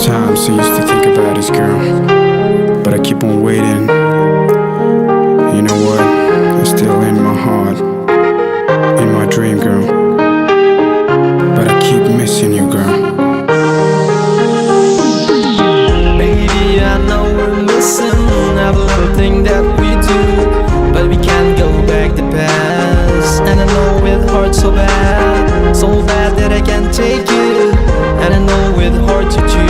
Times I used to think about this girl, but I keep on waiting. You know what? It's still in my heart, in my dream, girl. But I keep missing you, girl. Baby, I know we're missing every little thing that we do, but we can't go back the past. And I know it hurts so bad that I can't take it. And I know it hard to do.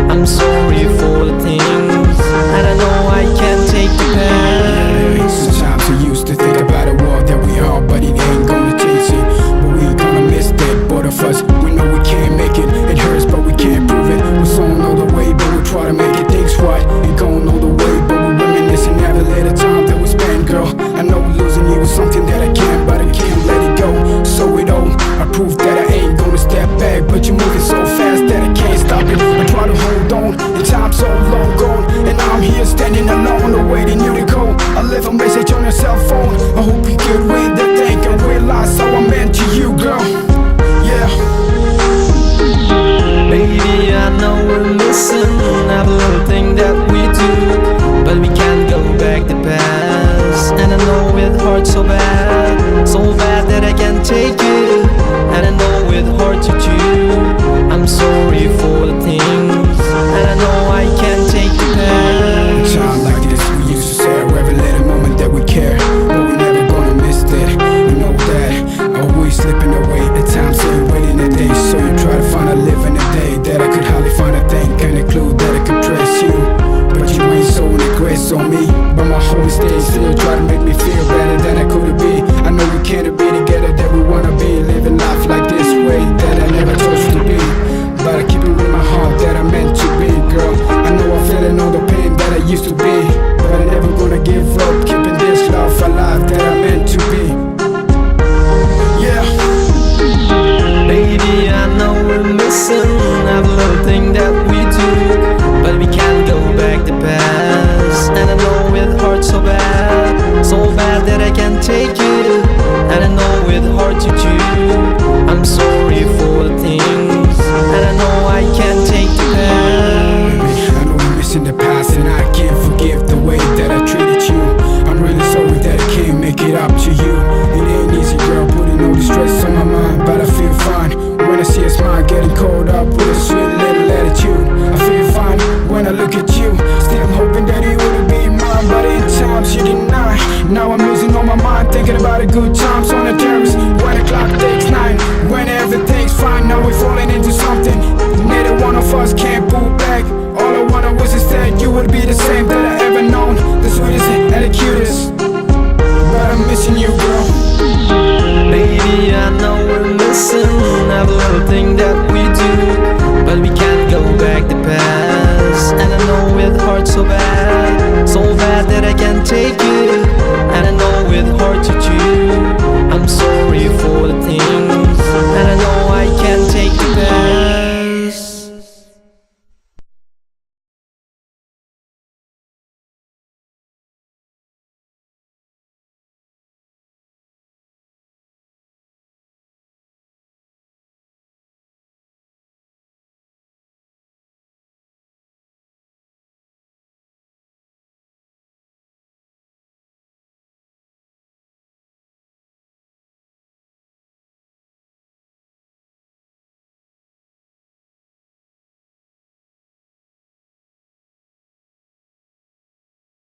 I'm sorry for the things, and I know I can't take the past. Sometimes I used to think about a world that we are, but it ain't gonna change it. But we gonna miss that, both of us. We know we can't make it. It hurts, but we can't prove it. We're so on all the way, but we try to make it. Things right, ain't going all the way, but we reminiscing every little time that we spend, girl. I know losing you is something that I can't, but I can't let it go. So it all, I prove that I ain't gonna step back, but you're moving so fast that I can't stop it. I try to hold on, and time's so long gone, and I'm here standing alone, awaiting you to go. I left a message on your cell phone. I hope you could read that thing and realize how I meant to you, girl. Yeah. Baby, I know we're missing every little thing that we do, but we can't go back the past. And I know it hurts so bad that I can't take it. And I know it hard to do. I'm sorry for the things, and I know I can't take the past. Time like this, we used to share every little moment that we care, but we never gonna miss that. You know that, always slipping away. At times ain't waiting a day, so you try to find a live in a day that I could hardly find a thing, kind of clue that I could trace you. But you ain't so regrets on me, but my whole stage still try to make me feel better than I could be. I know we can't be together, that we wanna be living life like this way that I never chose to be. But I keep it in my heart that I meant to be, girl. I know I'm feeling all the pain that I used to be, but I'm never gonna give up, keeping this love alive that I meant to be. Yeah. Baby, I know we're missing every little thing that we do, but we can't go back the past. And I know it hurts so bad that I can't take it. And I know it hard to do. I'm sorry for the things, and I know I can't take the past. Baby, I know I'm missing the past, and I can't forgive the way that I treated you. I'm really sorry that I can't make it up to you. It ain't easy, girl, putting all the stress on my mind, but I feel fine when I see a smile getting caught up with a sweet little attitude. I feel fine when I look at you, still hoping that you would be mine, but in times you deny. Now I'm losing all my mind, thinking about the good times on the terrace when the clock takes 9, when everything's fine. Now we're falling into something neither one of us can't pull back. All I wanted was instead you would be the same that I ever known, the sweetest and the cutest. But I'm missing you, girl. Baby, I know we're missing every little thing that we do, but we can't go back the past. And I know it hurts so bad that I can't take it. And I know it hard to choose.